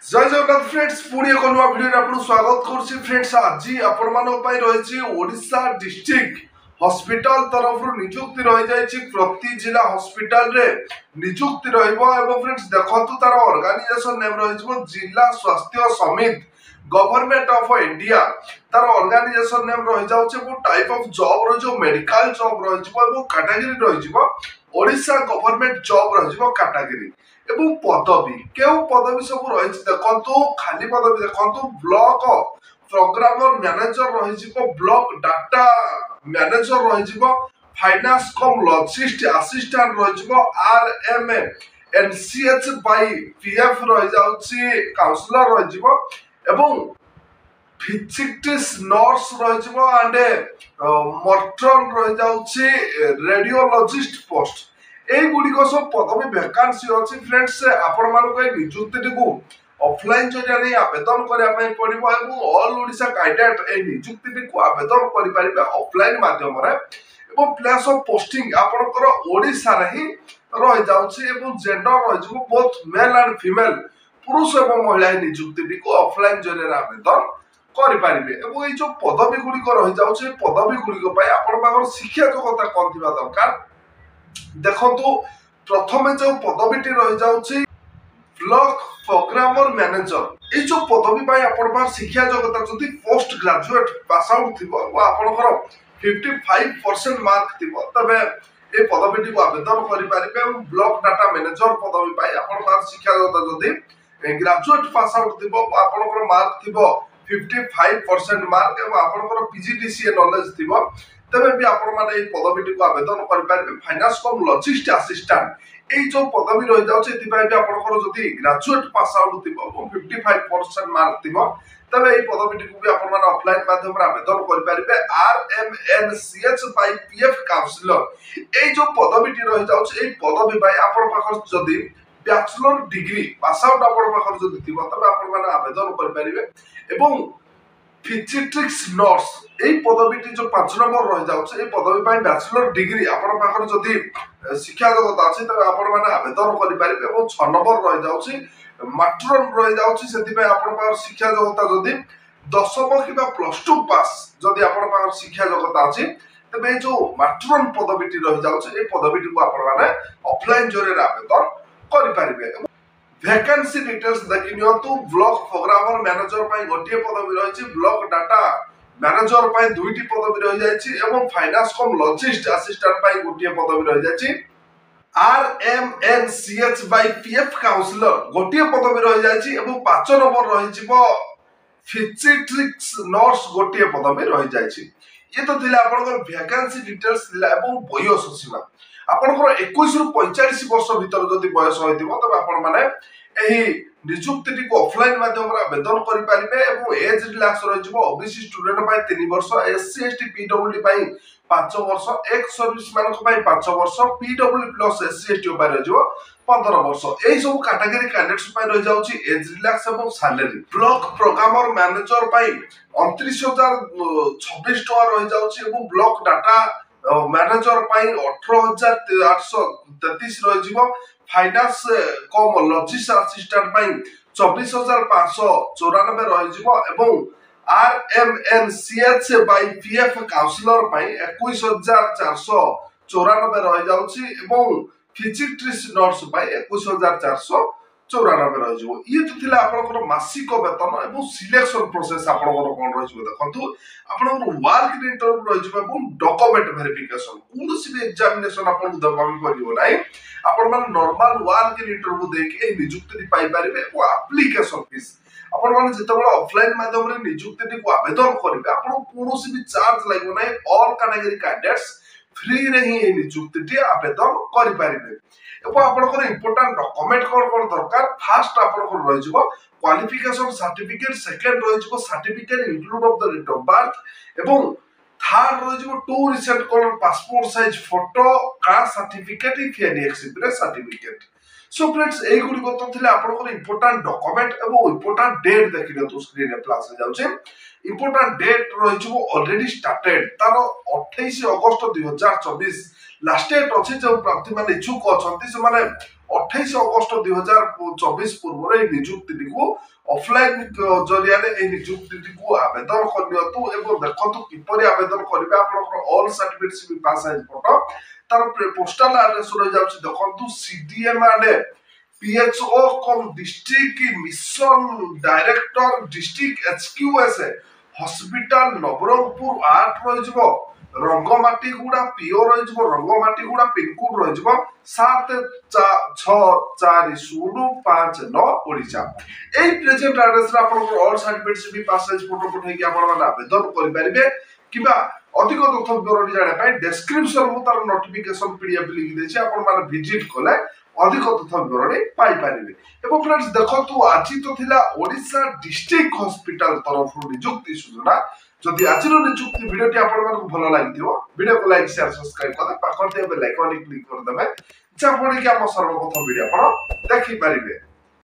जय जगन्नाथ फ्रेंड्स पुणी एक नुआ वीडियो आपको स्वागत करुच्ची फ्रेंड्स। आज आपण रही ओडिशा डिस्ट्रिक्ट हॉस्पिटल तरफ निजुक्ति रही जाइए प्रति जिला हॉस्पिटल रे निजुक्ति फ्रेंड्स देखंतु तार ऑर्गेनाइजेशन नेम रही जिला स्वास्थ्य समिति गवर्नमेंट ऑफ इंडिया तार ऑर्गेनाइजेशन नेम रही जाउछे वो टाइप ऑफ जॉब रो जो मेडिकल जॉब रही कैटेगरी रही ओडिशा गवर्नमेंट जॉब रही कैटेगरी एवं पदवी केउ पदवी सब रही देखो खाली पदवी देखो ब्लॉक प्रोग्रामर मैनेजर रही ब्लॉक डाटा मैनेजर रही फाइनेंस कम लॉजिस्ट असिस्टेंट रही आरएम एनसीएच बाई पीएफ रही जाउची काउंसलर रही एवं फिजिक्स नर्स रही एंड मर्टन रही जाउची रेडियोलॉजिस्ट पोस्ट एगुड़िक सब पदवी वैकेंसी अच्छी फ्रेंड्स आपण मानक निजुक्ति को ऑफलाइन जरिए आवेदन करने पड़ो और ऑल ओडिशा कैडेट ए निजुक्ति को आवेदन करें ऑफलाइन माध्यम प्लेस ऑफ पोस्टिंग आपणकर ओडिशा रे ही रही जाउछि एवं जेंडर रही बोथ मेल एंड फीमेल पुरुष एवं महिला निजुक्ति को ऑफलाइन जरिए आवेदन करें और जो पदवी गुड़िक रही जाउछि पदवी गुड़िक आपण शिक्षा योग्यता कौन थी दरकार देखो प्रथम जो पदवीटी रही जाउछि ब्लॉक प्रोग्रामर मैनेजर ये जो पदवी आप शिक्षा योग्यता जदि पोस्ट ग्रेजुएट पास आउट थी आपंकर 55% मार्क थी तबे ये पदवीटी को आवेदन करें ब्लॉक डाटा मैनेजर पदवी आप शिक्षा योग्यता जदि ग्रेजुएट पास आउट थी आपंकर मार्क थी 55% मार्क और आपंकर पीजीडीसीए नॉलेज थी तबे भी आपण माने पदवीटी को आवेदन करें फाइनेंस कम लॉजिस्ट असिस्टेंट ये जो पदवी रही जाउछि एतिपाई भी आपनकर जदि ग्रेजुएट पास आउट थिबो 55% मार्क थिबो तबे ये पदवीटी को भी आपण माने ऑफलाइन माध्यम रे आवेदन करें आरएमएनसीएच बाय पीएफ काउंसलर ये जो पदवीटी रही जाउछि ए पदवी बाय आपण पाखर जदि बैचलर डिग्री पास आउट आपण पाखर जदि थिबो तबे आपण माने आवेदन करें एवं फिजिक्स नर्स ये पदवीटी जो 5 नंबर रही जाउछि ए पदवी पाई बैचलर डिग्री आपण पाखर जदि शिक्षा योग्यता अछि तबे आपण माने आवेदन करि पारिबे और 6 नंबर रही जाउछि माट्रन रही जाउछि सेति पाई आपण पाखर शिक्षा योग्यता जदि 10वीं किबा +2 पास जदि आपण पाखर शिक्षा योग्यता अछि तबे जो माट्रन पदवीटी रही जाउछि ए पदवीटी को आपण माने ऑफलाइन जरिए आवेदन करि पारिबे वैकेंसी डिटेल्स देखि नियंतु ब्लॉक प्रोग्रामर मैनेजर पाई गोटिए पदवी रही ब्लॉक डाटा मैनेजर पाई दुईटी पदवी रही जायछि एवं फाइनेंस कम लॉजिस्ट असिस्टेंट पाई गोटिए पदवी रही जायछि आरएमएनसीएच बाय पीएफ काउंसलर गोटिए पदवी रही जायछि एवं 5 नंबर रही जिवो फिजिक्स नर्स गोटिए पदवी रही जायछि ये तो थिला आपनकर वैकेंसी डिटेल्स थिला एवं बयस सीमा आपनकर 21 रु 45 वर्ष भीतर जदि बयस होइतिबो तबे आपण माने एही निजुक्ति को ऑफलाइन माध्यम रे आवेदन करि पारिबे एवं एज रिलैक्स रहि जिवो ओबीसी स्टूडेंट पाई 3 वर्ष एससी एसटी पीडब्ल्यूडी पाई 5 वर्ष एक्स सर्विस मानक पाई 5 वर्ष पीडब्ल्यूडी प्लस एससी एसटी पाई रहि जिवो 15 वर्ष एही सब कैटेगरी कैंडिडेट्स पाई रहि जाउची एज रिलैक्स एवं सैलरी ब्लॉक प्रोग्रामर मैनेजर पाई 29026 टका रहि जाउची एवं ब्लॉक डाटा मैनेजर पाई 18833 रहि जिवो फाइनेंस कम लॉजिस्ट असिस्टेंट पाई 24594 रहि जिवो एवं आरएमएनसीएच बाय पीएफ काउंसलर पाई 21494 रहि जाउची एवं फिजिक्स नर्स पाई 21494 रहि जिवो ये तो थिला आपनकर मासिक वेतन एवं सिलेक्शन प्रोसेस आपनकर कोन रहि जिवो देखंतु आपनकर वर्क इंटरव्यू रहि जिवो एवं डॉक्यूमेंट वेरिफिकेशन कोनोसी भी एग्जामिनेशन आपन दबामी करिवो नै आपण मान नॉर्मल वर्क इंटरव्यू देके निजुक्ति पाई पारिबे ओ एप्लीकेशन फीस आपण मान जेतबेला ऑफलाइन माध्यम रे निजुक्ति को आवेदन करिबे आपण कोनोसी भी चार्ज लागो नै ऑल कैटेगरी कैंडिडेट्स फ्री रे ही निजुक्ति आवेदन करि पारिबे एवं आपनकर इंपोर्टेंट डॉक्यूमेंट कोन दरकार फास्ट आपनकर रहि जिवो क्वालिफिकेशन सर्टिफिकेट सेकंड रहि जिवो certificate include of the date of birth एवं थर्ड रहि जिवो 2 recent colour passport size photo caste certificate if any experience certificate so friends एई गुडी को तो थिले आपनकर इंपोर्टेंट डॉक्यूमेंट एवं इंपोर्टेंट डेट देखिले तो स्क्रीन रे प्लस हो जाउछे इंपोर्टेंट डेट रहि जिवो ऑलरेडी स्टार्टेड तार 28 अगस्त 2024 लास्ट डेट अछि जो प्रार्थी माने इच्छुक अछंती से माने 28 ଅଗଷ୍ଟ 2024 ପୂର୍ବରୁ ଏହି ନିଯୁକ୍ତିଟିକୁ ଅଫଲାଇନ ଜରିଆରେ ଏହି ନିଯୁକ୍ତିଟିକୁ ଆବେଦନ କରିନିଅନ୍ତୁ ଏବଂ ଦେଖନ୍ତୁ କିପରି ଆବେଦନ କରିବେ। ଆପଣଙ୍କର all certificate pass size photo, ତାର ପୋଷ୍ଟାଲ ଆଡ୍ରେସ ରହିଯାଉଛି ଦେଖନ୍ତୁ CDMA PHO cum district mission director district HQS hospital Nabarangpur 8 रहिजबो रंगमाटी गुडा पीओ रहिजबो रंगमाटी गुडा पिनकोड रहिजबो 764059 ओडिशा। एई प्रेजेंट एड्रेस रे आपन ऑल सर्टिफिकेट भी पास साइज फोटो पठाई कि आपन माने आवेदन करि परिबे किबा अधिक तथ्य विवरण जाने पाए डिस्क्रिप्शन मु तार नोटिफिकेशन पीडीएफ लिंक देछि आपन माने विजिट कले अधिक तथ्य विवरण पाई परिबे। एवं फ्रेंड्स देखंतु आज तो थिला ओडिशा डिस्ट्रिक्ट हॉस्पिटल तरफ नियुक्ति सूचना। जदि आज नियुक्ति वीडियोटी आपन मानक भलो लागिथिबो वीडियो को लाइक शेयर सब्सक्राइब कर पाखर बेल आइकन क्लिक कर देबे जहाँ कि हम सर्वप्रथम वीडियो आपन देखि परिबे।